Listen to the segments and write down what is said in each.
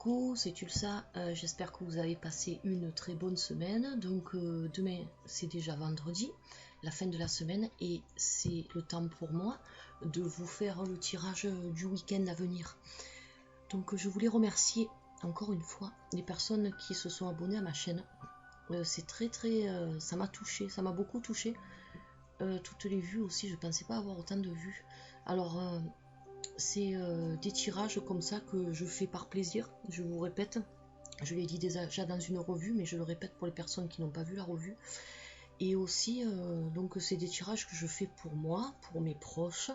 coucou, c'est Tulsa, j'espère que vous avez passé une très bonne semaine. Donc demain c'est déjà vendredi, la fin de la semaine, et c'est le temps pour moi de vous faire le tirage du week-end à venir. Donc je voulais remercier encore une fois les personnes qui se sont abonnées à ma chaîne. C'est ça m'a touché, ça m'a beaucoup touché. Toutes les vues aussi, je pensais pas avoir autant de vues. Alors c'est des tirages comme ça que je fais par plaisir, je vous répète. Je l'ai dit déjà dans une revue, mais je le répète pour les personnes qui n'ont pas vu la revue. Et aussi, donc c'est des tirages que je fais pour moi, pour mes proches.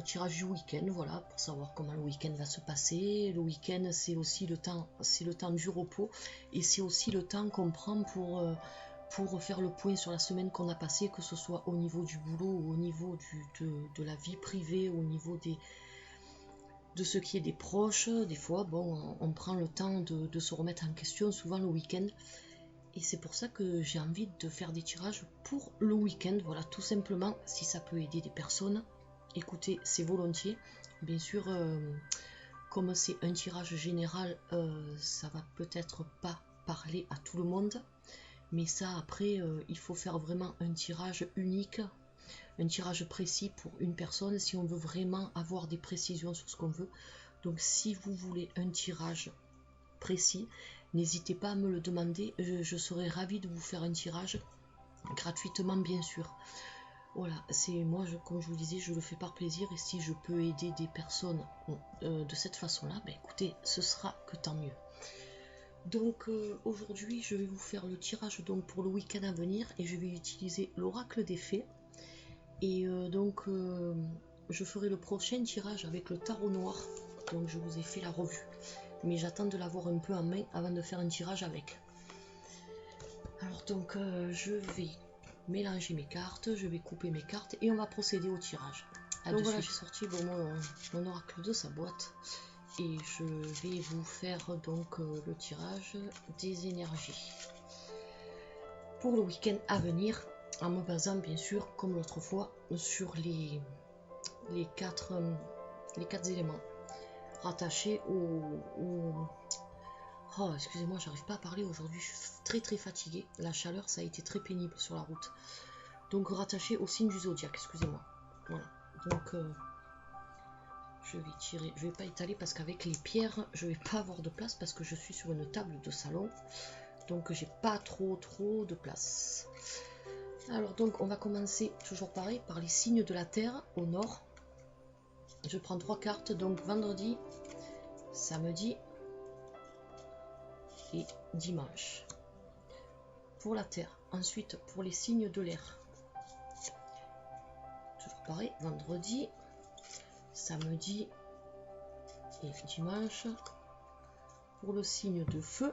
Tirage du week-end, voilà, pour savoir comment le week-end va se passer. Le week-end, c'est aussi le temps du repos, et c'est aussi le temps qu'on prend pour faire le point sur la semaine qu'on a passée, que ce soit au niveau du boulot ou au niveau de la vie privée, au niveau de ce qui est des proches. Des fois, bon, on prend le temps de se remettre en question, souvent le week-end. Et c'est pour ça que j'ai envie de faire des tirages pour le week-end, voilà, tout simplement. Si ça peut aider des personnes, écoutez, c'est volontiers. Bien sûr, comme c'est un tirage général, ça va peut-être pas parler à tout le monde. Mais ça, après, il faut faire vraiment un tirage unique, un tirage précis pour une personne, si on veut vraiment avoir des précisions sur ce qu'on veut. Donc si vous voulez un tirage précis, n'hésitez pas à me le demander, je serai ravie de vous faire un tirage gratuitement, bien sûr. Voilà, c'est moi, comme je vous disais, je le fais par plaisir, et si je peux aider des personnes de cette façon-là, ben écoutez, ce sera que tant mieux. Donc aujourd'hui, je vais vous faire le tirage donc pour le week-end à venir, et je vais utiliser l'oracle des fées. Et je ferai le prochain tirage avec le tarot noir. Donc je vous ai fait la revue, mais j'attends de l'avoir un peu en main avant de faire un tirage avec. Alors donc je vais mélanger mes cartes, je vais couper mes cartes, et on va procéder au tirage. Donc voilà, j'ai sorti mon oracle de sa boîte, et je vais vous faire donc le tirage des énergies pour le week-end à venir, en me basant bien sûr, comme l'autre fois, sur les quatre éléments rattachés Oh, excusez-moi, j'arrive pas à parler aujourd'hui, je suis très fatiguée. La chaleur, ça a été très pénible sur la route. Donc rattaché au signe du zodiaque, excusez-moi. Voilà, donc je vais tirer, je vais pas étaler parce qu'avec les pierres, je vais pas avoir de place parce que je suis sur une table de salon. Donc j'ai pas trop de place. Alors donc on va commencer toujours pareil par les signes de la terre au nord. Je prends 3 cartes, donc vendredi, samedi et dimanche pour la terre. Ensuite pour les signes de l'air, toujours pareil, vendredi, samedi et dimanche. Pour le signe de feu,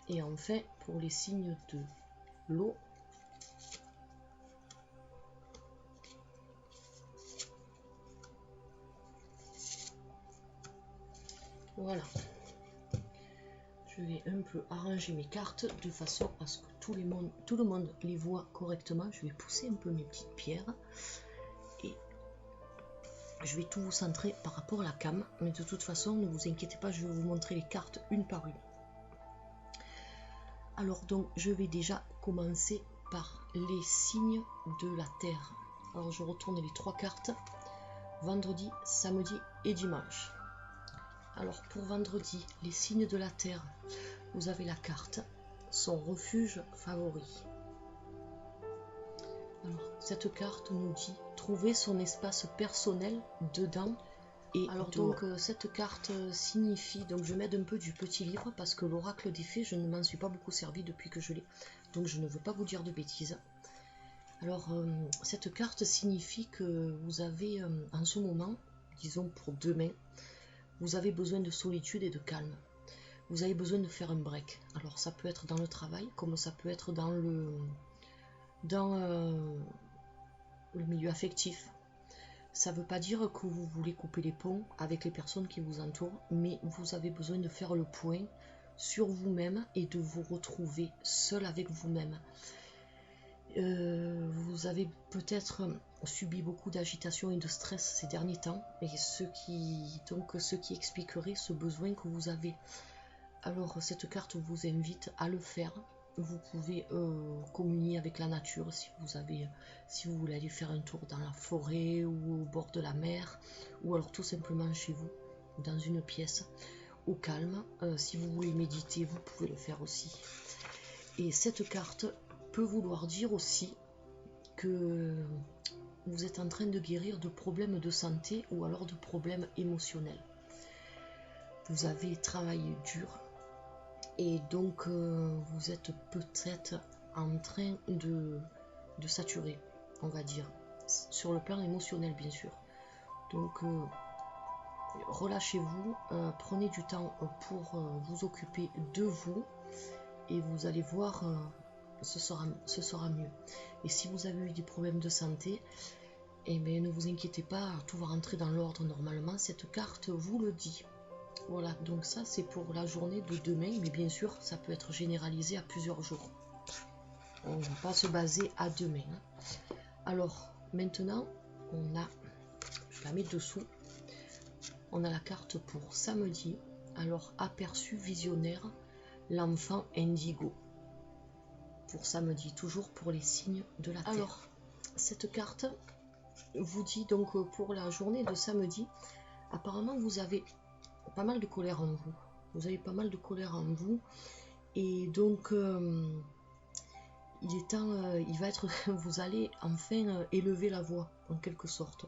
et enfin pour les signes de l'eau, voilà. Je vais un peu arranger mes cartes de façon à ce que tout le monde les voit correctement. Je vais pousser un peu mes petites pierres et je vais tout vous centrer par rapport à la cam. Mais de toute façon, ne vous inquiétez pas, je vais vous montrer les cartes une par une. Alors donc, je vais déjà commencer par les signes de la terre. Alors je retourne les 3 cartes, vendredi, samedi et dimanche. Alors pour vendredi, les signes de la terre, vous avez la carte son refuge favori. Alors cette carte nous dit trouver son espace personnel dedans et alors dehors. Donc cette carte signifie, donc je m'aide un peu du petit livre parce que l'oracle des fées, je ne m'en suis pas beaucoup servi depuis que je l'ai, donc je ne veux pas vous dire de bêtises. Alors cette carte signifie que vous avez en ce moment, disons pour demain, vous avez besoin de solitude et de calme. Vous avez besoin de faire un break. Alors ça peut être dans le travail, comme ça peut être dans le milieu affectif. Ça ne veut pas dire que vous voulez couper les ponts avec les personnes qui vous entourent, mais vous avez besoin de faire le point sur vous-même et de vous retrouver seul avec vous-même. Vous avez peut-être subi beaucoup d'agitation et de stress ces derniers temps, et ce qui expliquerait ce besoin que vous avez. Alors cette carte vous invite à le faire. Vous pouvez communier avec la nature si vous voulez aller faire un tour dans la forêt ou au bord de la mer, ou alors tout simplement chez vous, dans une pièce, au calme. Si vous voulez méditer, vous pouvez le faire aussi. Et cette carte peut vouloir dire aussi que vous êtes en train de guérir de problèmes de santé ou alors de problèmes émotionnels. Vous avez travaillé dur et donc vous êtes peut-être en train de saturer, on va dire, sur le plan émotionnel bien sûr. Donc relâchez-vous, prenez du temps pour vous occuper de vous et vous allez voir, ce sera mieux. Et si vous avez eu des problèmes de santé, eh bien, ne vous inquiétez pas, tout va rentrer dans l'ordre normalement, cette carte vous le dit. Voilà, donc ça c'est pour la journée de demain, mais bien sûr ça peut être généralisé à plusieurs jours. On ne va pas se baser à demain. Alors maintenant, je la mets dessous, on a la carte pour samedi. Alors aperçu visionnaire, l'enfant indigo. Pour samedi, toujours pour les signes de la Terre. Alors, cette carte vous dit donc pour la journée de samedi, apparemment vous avez pas mal de colère en vous. Vous avez pas mal de colère en vous. Et donc, vous allez enfin élever la voix, en quelque sorte.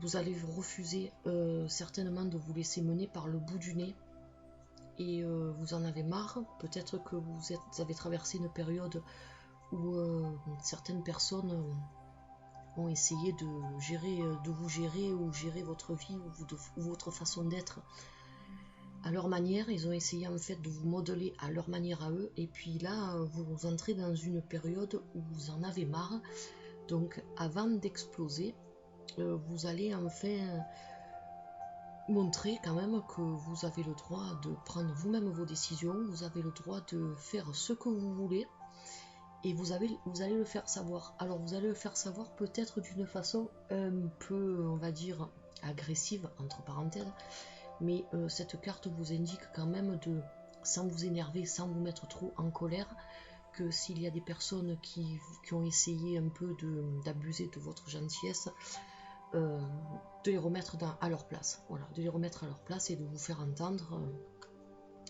Vous allez refuser certainement de vous laisser mener par le bout du nez. Et vous en avez marre. Peut-être que vous avez traversé une période où certaines personnes ont essayé de vous gérer ou gérer votre vie ou votre façon d'être à leur manière. Ils ont essayé en fait de vous modeler à leur manière à eux, et puis là vous entrez dans une période où vous en avez marre. Donc avant d'exploser, vous allez enfin montrer quand même que vous avez le droit de prendre vous-même vos décisions, vous avez le droit de faire ce que vous voulez, et vous allez le faire savoir. Alors vous allez le faire savoir peut-être d'une façon un peu, on va dire, agressive, entre parenthèses, mais cette carte vous indique quand même sans vous énerver, sans vous mettre trop en colère, que s'il y a des personnes qui ont essayé un peu d'abuser de votre gentillesse, de les remettre à leur place, voilà, de les remettre à leur place et de vous faire entendre,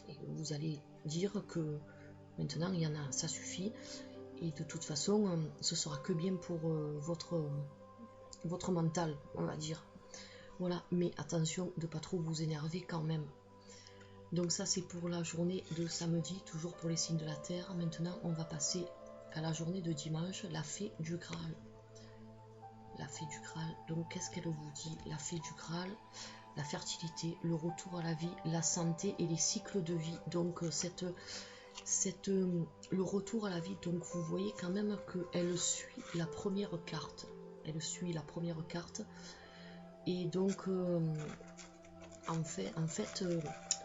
et vous allez dire que maintenant il y en a, ça suffit, et de toute façon ce sera que bien pour votre mental, on va dire. Voilà, mais attention de pas trop vous énerver quand même. Donc ça c'est pour la journée de samedi, toujours pour les signes de la Terre. Maintenant on va passer à la journée de dimanche, la fée du Graal. La fée du Graal, donc qu'est-ce qu'elle vous dit? La fée du Graal, la fertilité, le retour à la vie, la santé et les cycles de vie. Donc le retour à la vie, donc vous voyez quand même qu'elle suit la première carte. Elle suit la première carte. Et donc en fait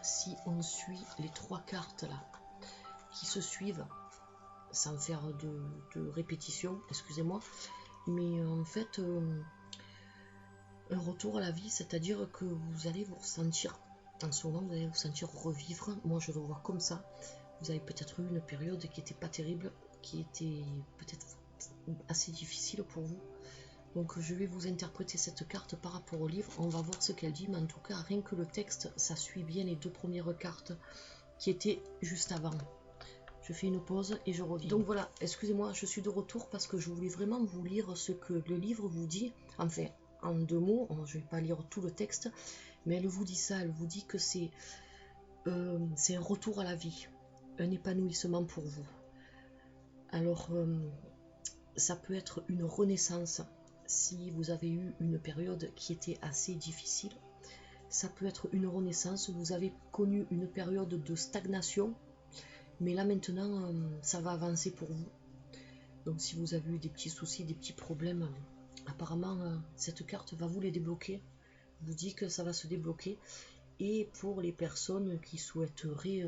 si on suit les trois cartes là qui se suivent sans faire de répétition, excusez-moi, mais en fait un retour à la vie, c'est-à-dire que vous allez vous sentir, en ce moment vous allez vous sentir revivre. Moi je le vois comme ça. Vous avez peut-être eu une période qui n'était pas terrible, qui était peut-être assez difficile pour vous. Donc je vais vous interpréter cette carte par rapport au livre, on va voir ce qu'elle dit, mais en tout cas rien que le texte, ça suit bien les deux premières cartes qui étaient juste avant. Je fais une pause et je reviens. Donc voilà, excusez-moi, je suis de retour parce que je voulais vraiment vous lire ce que le livre vous dit, enfin en deux mots, je ne vais pas lire tout le texte, mais elle vous dit ça, elle vous dit que c'est un retour à la vie, un épanouissement pour vous. Alors ça peut être une renaissance. Si vous avez eu une période qui était assez difficile, ça peut être une renaissance. Vous avez connu une période de stagnation, mais là maintenant ça va avancer pour vous. Donc si vous avez eu des petits soucis, des petits problèmes, apparemment cette carte va vous les débloquer, vous dit que ça va se débloquer. Et pour les personnes qui souhaiteraient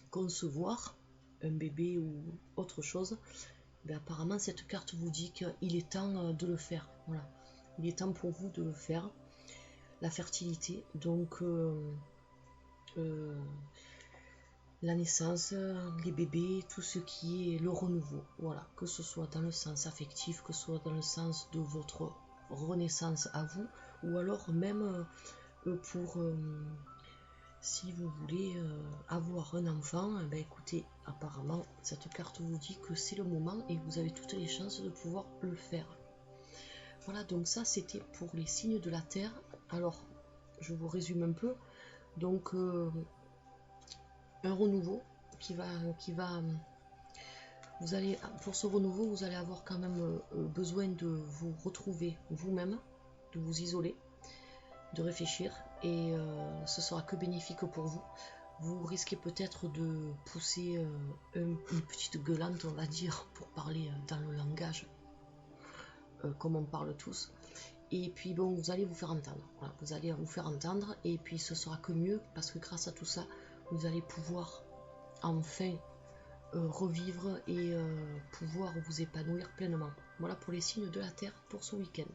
concevoir, un bébé ou autre chose, ben, apparemment cette carte vous dit qu'il est temps de le faire. Voilà. Il est temps pour vous de le faire. La fertilité, donc la naissance, les bébés, tout ce qui est le renouveau. Voilà, que ce soit dans le sens affectif, que ce soit dans le sens de votre renaissance à vous, ou alors même pour si vous voulez avoir un enfant, ben écoutez, apparemment cette carte vous dit que c'est le moment et vous avez toutes les chances de pouvoir le faire. Voilà, donc ça c'était pour les signes de la terre. Alors je vous résume un peu. Donc un renouveau qui va vous allez, pour ce renouveau, vous allez avoir quand même besoin de vous retrouver vous-même, de vous isoler, de réfléchir, et ce sera que bénéfique pour vous. Vous risquez peut-être de pousser une petite gueulante, on va dire, pour parler dans le langage comme on parle tous. Et puis bon, vous allez vous faire entendre. Voilà, vous allez vous faire entendre, et puis ce sera que mieux, parce que grâce à tout ça, vous allez pouvoir enfin revivre et pouvoir vous épanouir pleinement. Voilà pour les signes de la terre pour ce week-end.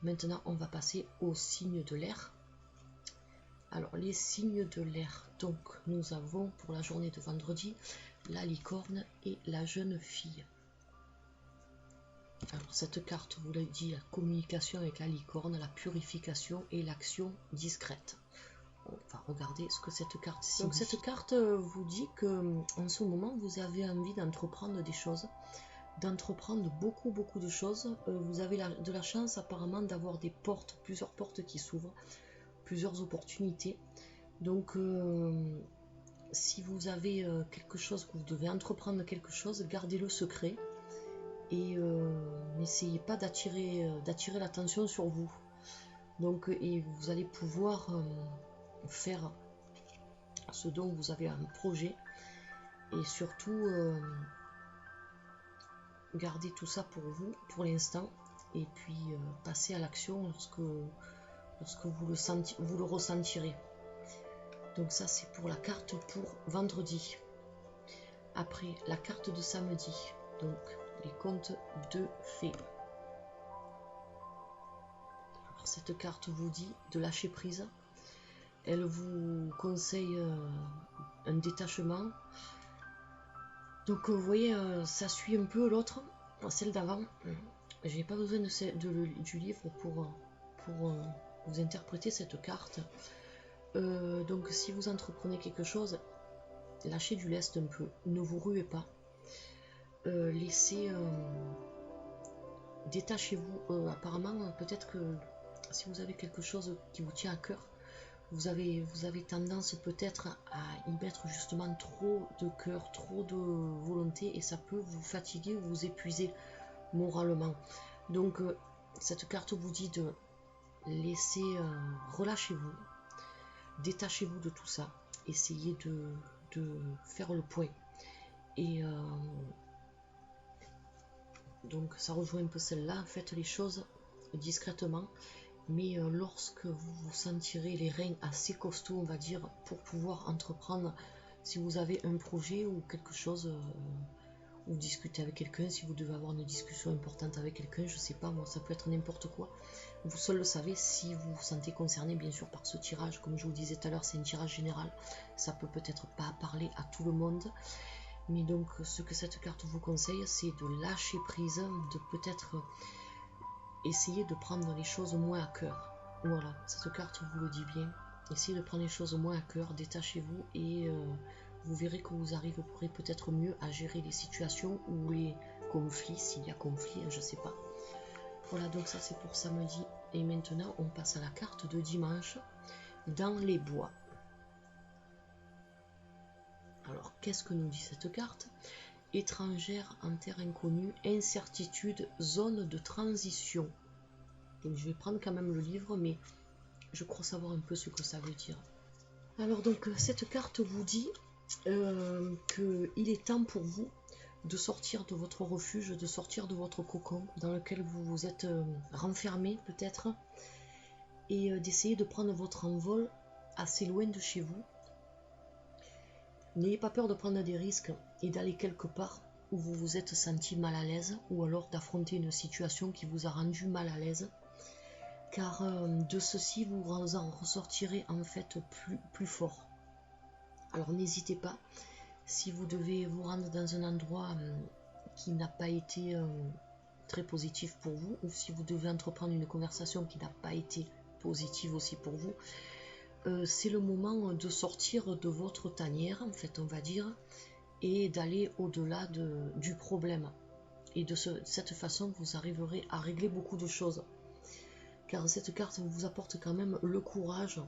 Maintenant, on va passer aux signes de l'air. Alors, les signes de l'air. Donc, nous avons pour la journée de vendredi la licorne et la jeune fille. Alors, cette carte vous le dit, la communication avec la licorne, la purification et l'action discrète. On va regarder ce que cette carte signifie. Donc cette carte vous dit que en ce moment vous avez envie d'entreprendre des choses, d'entreprendre beaucoup de choses. Vous avez de la chance apparemment d'avoir des portes, plusieurs portes qui s'ouvrent, plusieurs opportunités. Donc si vous avez quelque chose, que vous devez entreprendre quelque chose, gardez-le secret et n'essayez pas d'attirer l'attention sur vous. Donc et vous allez pouvoir faire ce dont vous avez un projet, et surtout gardez tout ça pour vous pour l'instant, et puis passez à l'action lorsque vous le ressentirez. Donc ça c'est pour la carte pour vendredi. Après, la carte de samedi, donc les contes de fées. Alors, cette carte vous dit de lâcher prise. Elle vous conseille un détachement. Donc vous voyez, ça suit un peu l'autre, celle d'avant. J'ai pas besoin du livre pour vous interpréter cette carte. Donc si vous entreprenez quelque chose, lâchez du lest un peu, ne vous ruez pas. Laissez, détachez-vous. Apparemment, peut-être que si vous avez quelque chose qui vous tient à cœur, vous avez tendance peut-être à y mettre justement trop de cœur, trop de volonté, et ça peut vous fatiguer ou vous épuiser moralement. Donc cette carte vous dit de laisser, relâchez-vous, détachez-vous de tout ça, essayez de faire le point. Et donc ça rejoint un peu celle-là, faites les choses discrètement. Mais lorsque vous vous sentirez les reins assez costauds, on va dire, pour pouvoir entreprendre, si vous avez un projet ou quelque chose, ou discuter avec quelqu'un, si vous devez avoir une discussion importante avec quelqu'un, je sais pas, moi ça peut être n'importe quoi. Vous seul le savez si vous vous sentez concerné, bien sûr, par ce tirage. Comme je vous disais tout à l'heure, c'est un tirage général, ça peut peut-être pas parler à tout le monde. Mais donc ce que cette carte vous conseille, c'est de lâcher prise, de peut-être essayez de prendre les choses moins à cœur. Voilà, cette carte vous le dit bien. Essayez de prendre les choses moins à cœur, détachez-vous, et vous verrez que vous arriverez peut-être mieux à gérer les situations ou les conflits, s'il y a conflit, je sais pas. Voilà, donc ça c'est pour samedi. Et maintenant on passe à la carte de dimanche, dans les bois. Alors qu'est-ce que nous dit cette carte? Étrangère en terre inconnue, incertitude, zone de transition. Donc je vais prendre quand même le livre, mais je crois savoir un peu ce que ça veut dire. Alors donc cette carte vous dit qu'il est temps pour vous de sortir de votre refuge, de sortir de votre cocon dans lequel vous vous êtes renfermé peut-être, et d'essayer de prendre votre envol assez loin de chez vous. N'ayez pas peur de prendre des risques et d'aller quelque part où vous vous êtes senti mal à l'aise, ou alors d'affronter une situation qui vous a rendu mal à l'aise, car de ceci vous en ressortirez en fait plus fort. Alors n'hésitez pas, si vous devez vous rendre dans un endroit qui n'a pas été très positif pour vous, ou si vous devez entreprendre une conversation qui n'a pas été positive aussi pour vous, c'est le moment de sortir de votre tanière, en fait, on va dire, et d'aller au-delà du problème. Et de cette façon, vous arriverez à régler beaucoup de choses. Car cette carte vous apporte quand même le courage.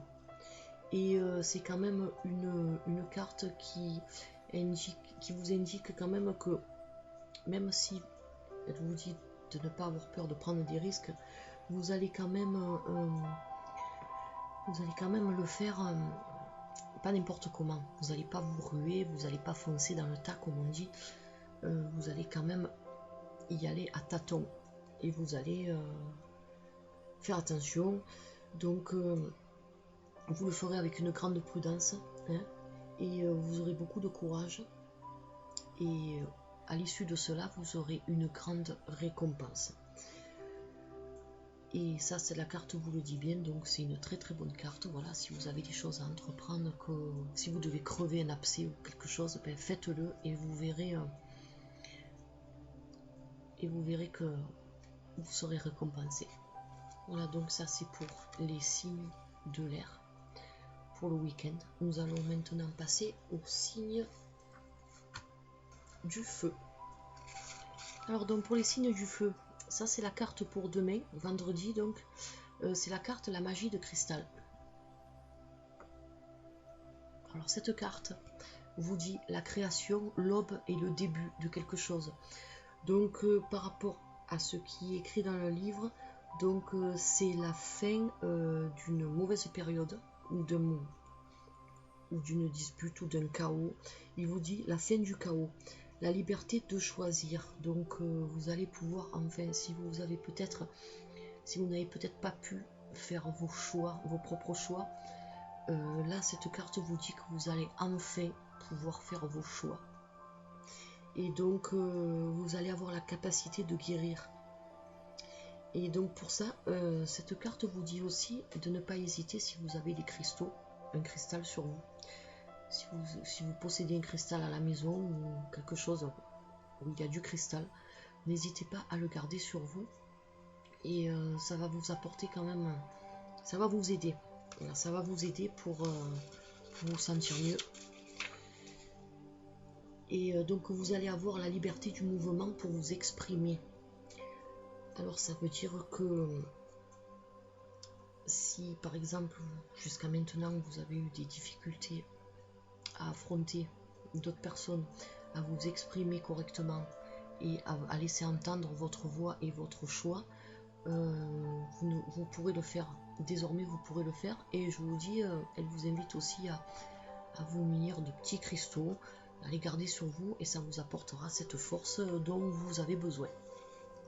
Et c'est quand même une carte qui vous indique quand même que, même si elle vous dit de ne pas avoir peur de prendre des risques, vous allez quand même le faire pas n'importe comment. Vous n'allez pas vous ruer, vous n'allez pas foncer dans le tas comme on dit. Vous allez quand même y aller à tâtons et vous allez faire attention. Donc vous le ferez avec une grande prudence, hein, et vous aurez beaucoup de courage, et à l'issue de cela vous aurez une grande récompense. Et ça, c'est la carte vous le dit bien, donc c'est une très très bonne carte. Voilà, si vous avez des choses à entreprendre, si vous devez crever un abcès ou quelque chose, ben faites-le et vous verrez que vous serez récompensé. Voilà, donc ça c'est pour les signes de l'air pour le week-end. Nous allons maintenant passer au signe du feu. Alors donc pour les signes du feu, ça c'est la carte pour demain, vendredi donc. C'est la carte la magie de cristal. Alors cette carte vous dit la création, l'aube et le début de quelque chose. Donc par rapport à ce qui est écrit dans le livre, donc c'est la fin d'une mauvaise période ou d'une dispute ou d'un chaos. Il vous dit la fin du chaos, la liberté de choisir. Donc vous allez pouvoir enfin, si vous n'avez peut-être pas pu faire vos choix, vos propres choix, là cette carte vous dit que vous allez enfin pouvoir faire vos choix. Et donc vous allez avoir la capacité de guérir. Et donc pour ça, cette carte vous dit aussi de ne pas hésiter si vous avez des cristaux, un cristal sur vous. Si vous possédez un cristal à la maison ou quelque chose où il y a du cristal, n'hésitez pas à le garder sur vous. Et ça va vous apporter quand même, ça va vous aider. Voilà, ça va vous aider pour vous sentir mieux. Et donc vous allez avoir la liberté du mouvement pour vous exprimer. Alors ça veut dire que si par exemple jusqu'à maintenant vous avez eu des difficultés à affronter d'autres personnes, à vous exprimer correctement et à laisser entendre votre voix et votre choix, vous pourrez le faire. Désormais vous pourrez le faire, et je vous dis, elle vous invite aussi à vous munir de petits cristaux, à les garder sur vous, et ça vous apportera cette force dont vous avez besoin.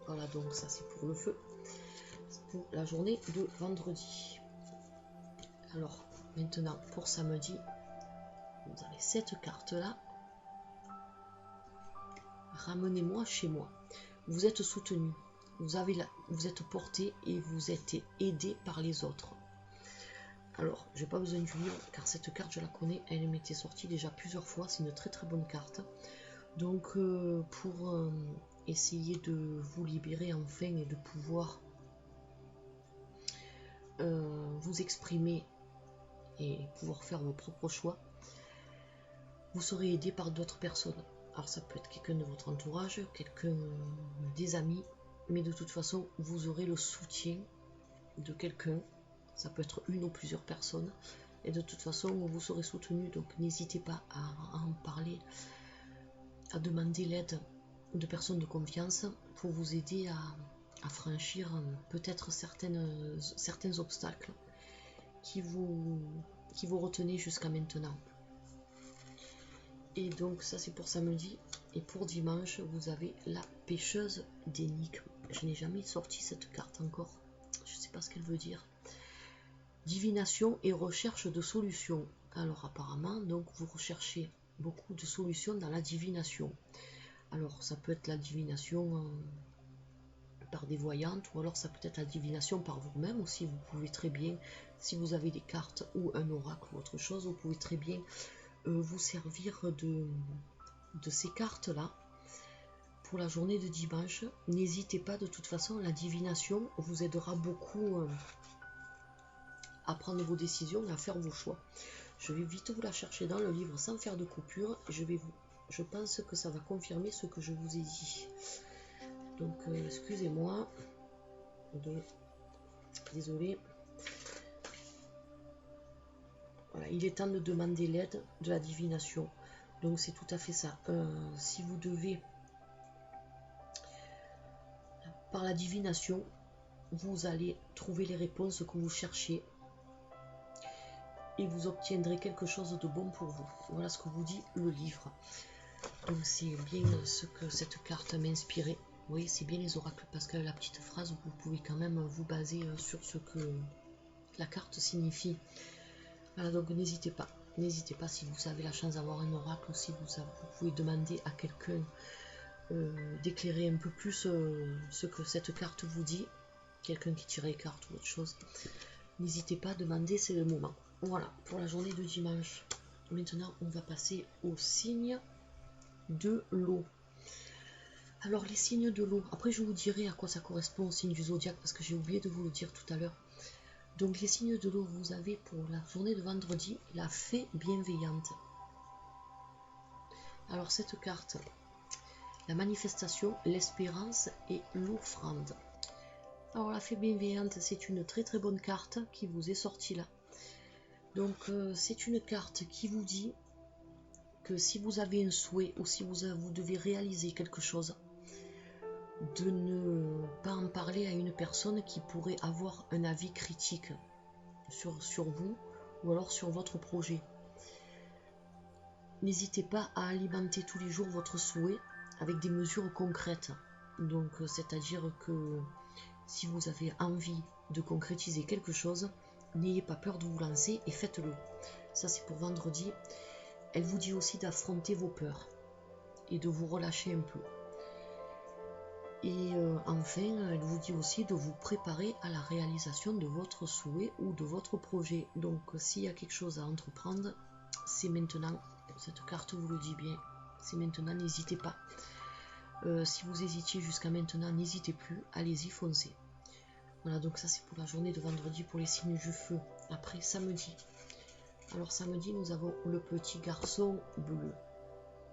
Voilà, donc ça c'est pour le feu, c'est pour la journée de vendredi. Alors maintenant pour samedi, vous avez cette carte là, ramenez-moi chez moi. Vous êtes soutenu, vous êtes porté et vous êtes aidé par les autres. Alors, j'ai pas besoin du livre car cette carte je la connais, elle m'était sortie déjà plusieurs fois, c'est une très très bonne carte. Donc pour essayer de vous libérer enfin et de pouvoir vous exprimer et pouvoir faire vos propres choix, vous serez aidé par d'autres personnes. Alors ça peut être quelqu'un de votre entourage, quelqu'un des amis, mais de toute façon vous aurez le soutien de quelqu'un. Ça peut être une ou plusieurs personnes, et de toute façon vous serez soutenu. Donc n'hésitez pas à en parler, à demander l'aide de personnes de confiance pour vous aider à franchir peut-être certains obstacles qui vous retenaient jusqu'à maintenant. Et donc ça c'est pour samedi. Et pour dimanche vous avez la pêcheuse d'énigmes. Je n'ai jamais sorti cette carte encore, je ne sais pas ce qu'elle veut dire. Divination et recherche de solutions. Alors apparemment donc vous recherchez beaucoup de solutions dans la divination. Alors ça peut être la divination par des voyantes, ou alors ça peut être la divination par vous-même aussi. Vous pouvez très bien, si vous avez des cartes ou un oracle ou autre chose, vous pouvez très bien vous servir de ces cartes-là pour la journée de dimanche. N'hésitez pas, de toute façon, la divination vous aidera beaucoup à prendre vos décisions et à faire vos choix. Je vais vite vous la chercher dans le livre sans faire de coupure. Je pense que ça va confirmer ce que je vous ai dit. Donc, excusez-moi. Désolé. Voilà, il est temps de demander l'aide de la divination. Donc, c'est tout à fait ça. Si vous devez, par la divination, vous allez trouver les réponses que vous cherchez. Et vous obtiendrez quelque chose de bon pour vous. Voilà ce que vous dit le livre. Donc c'est bien ce que cette carte m'a inspiré. Vous voyez, c'est bien les oracles, parce que la petite phrase, vous pouvez quand même vous baser sur ce que la carte signifie. Voilà, donc n'hésitez pas. N'hésitez pas, si vous avez la chance d'avoir un oracle, si vous pouvez demander à quelqu'un d'éclairer un peu plus ce que cette carte vous dit. Quelqu'un qui tire les cartes ou autre chose. N'hésitez pas à demander, c'est le moment. Voilà, pour la journée de dimanche. Maintenant, on va passer aux signes de l'eau. Alors, les signes de l'eau. Après, je vous dirai à quoi ça correspond au signe du zodiaque, parce que j'ai oublié de vous le dire tout à l'heure. Donc, les signes de l'eau, vous avez pour la journée de vendredi, la fée bienveillante. Alors, cette carte, la manifestation, l'espérance et l'offrande. Alors, la fée bienveillante, c'est une très très bonne carte qui vous est sortie là. Donc c'est une carte qui vous dit que si vous avez un souhait ou si vous devez réaliser quelque chose, de ne pas en parler à une personne qui pourrait avoir un avis critique sur vous ou alors sur votre projet. N'hésitez pas à alimenter tous les jours votre souhait avec des mesures concrètes. Donc c'est-à-dire que si vous avez envie de concrétiser quelque chose, n'ayez pas peur de vous lancer et faites-le. Ça c'est pour vendredi. Elle vous dit aussi d'affronter vos peurs et de vous relâcher un peu. Et enfin, elle vous dit aussi de vous préparer à la réalisation de votre souhait ou de votre projet. Donc s'il y a quelque chose à entreprendre, c'est maintenant. Cette carte vous le dit bien. C'est maintenant, n'hésitez pas. Si vous hésitiez jusqu'à maintenant, n'hésitez plus. Allez-y, foncez. Voilà, donc ça c'est pour la journée de vendredi pour les signes du feu. Après, samedi. Alors samedi, nous avons le petit garçon bleu.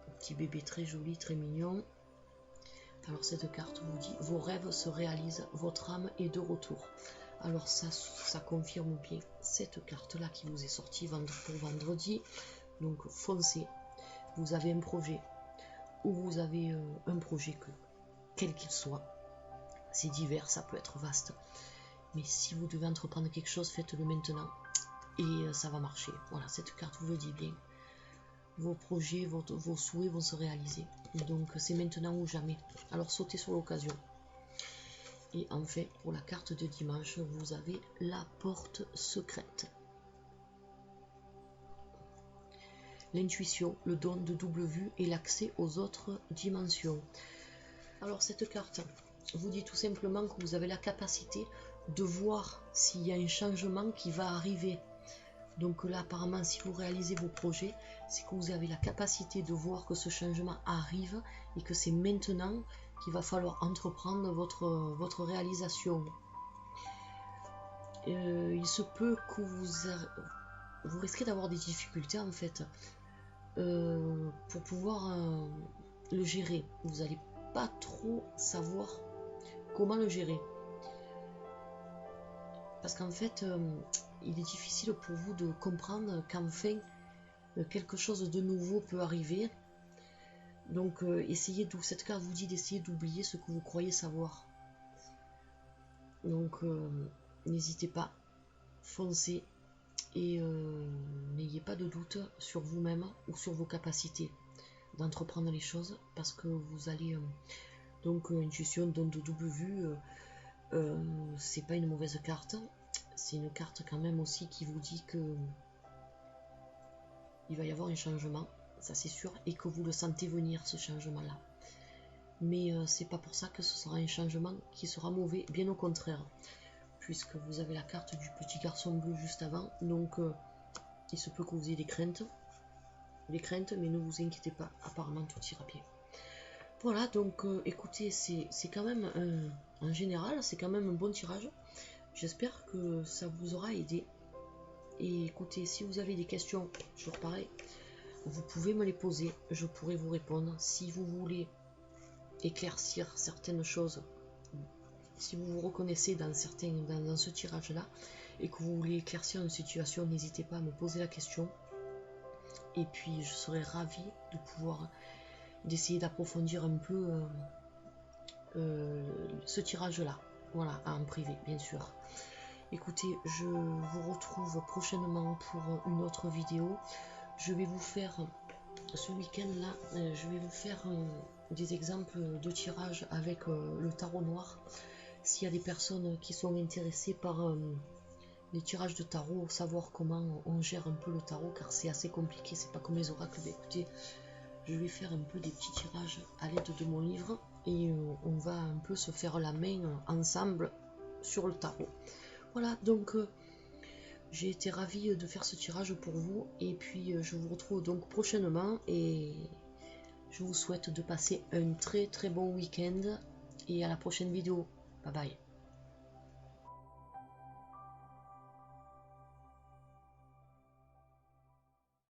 Un petit bébé très joli, très mignon. Alors cette carte vous dit, vos rêves se réalisent, votre âme est de retour. Alors ça confirme bien cette carte-là qui vous est sortie pour vendredi. Donc foncez, vous avez un projet, ou vous avez un projet quel qu'il soit. C'est divers, ça peut être vaste. Mais si vous devez entreprendre quelque chose, faites-le maintenant. Et ça va marcher. Voilà, cette carte vous le dit bien. Vos projets, vos souhaits vont se réaliser. Donc c'est maintenant ou jamais. Alors sautez sur l'occasion. Et enfin, pour la carte de dimanche, vous avez la porte secrète. L'intuition, le don de double vue et l'accès aux autres dimensions. Alors cette carte vous dit tout simplement que vous avez la capacité de voir s'il y a un changement qui va arriver. Donc là, apparemment, si vous réalisez vos projets, c'est que vous avez la capacité de voir que ce changement arrive et que c'est maintenant qu'il va falloir entreprendre votre réalisation. Il se peut que vous risquez d'avoir des difficultés en fait pour pouvoir le gérer. Vous n'allez pas trop savoir comment le gérer. Parce qu'en fait, il est difficile pour vous de comprendre qu'enfin, quelque chose de nouveau peut arriver. Donc, cette carte vous dit d'essayer d'oublier ce que vous croyez savoir. Donc, n'hésitez pas, foncez et n'ayez pas de doute sur vous-même ou sur vos capacités d'entreprendre les choses, parce que vous allez... donc, intuition, don de double vue... c'est pas une mauvaise carte, c'est une carte quand même aussi qui vous dit que il va y avoir un changement ça c'est sûr, et que vous le sentez venir ce changement-là. Mais c'est pas pour ça que ce sera un changement qui sera mauvais, bien au contraire, puisque vous avez la carte du petit garçon bleu juste avant, donc il se peut que vous ayez des craintes, mais ne vous inquiétez pas, apparemment tout ira bien. Voilà, donc écoutez, c'est quand même, en général, c'est quand même un bon tirage. J'espère que ça vous aura aidé. Et écoutez, si vous avez des questions, toujours pareil, vous pouvez me les poser, je pourrai vous répondre. Si vous voulez éclaircir certaines choses, si vous vous reconnaissez dans ce tirage-là, et que vous voulez éclaircir une situation, n'hésitez pas à me poser la question. Et puis je serai ravie de pouvoir d'essayer d'approfondir un peu ce tirage-là. Voilà, en privé, bien sûr. Écoutez, je vous retrouve prochainement pour une autre vidéo. Je vais vous faire, ce week-end-là, je vais vous faire des exemples de tirage avec le tarot noir. S'il y a des personnes qui sont intéressées par les tirages de tarot, savoir comment on gère un peu le tarot, car c'est assez compliqué, c'est pas comme les oracles. Mais écoutez, je vais faire un peu des petits tirages à l'aide de mon livre et on va un peu se faire la main ensemble sur le tarot. Voilà, donc j'ai été ravie de faire ce tirage pour vous et puis je vous retrouve donc prochainement et je vous souhaite de passer un très très bon week-end et à la prochaine vidéo. Bye bye.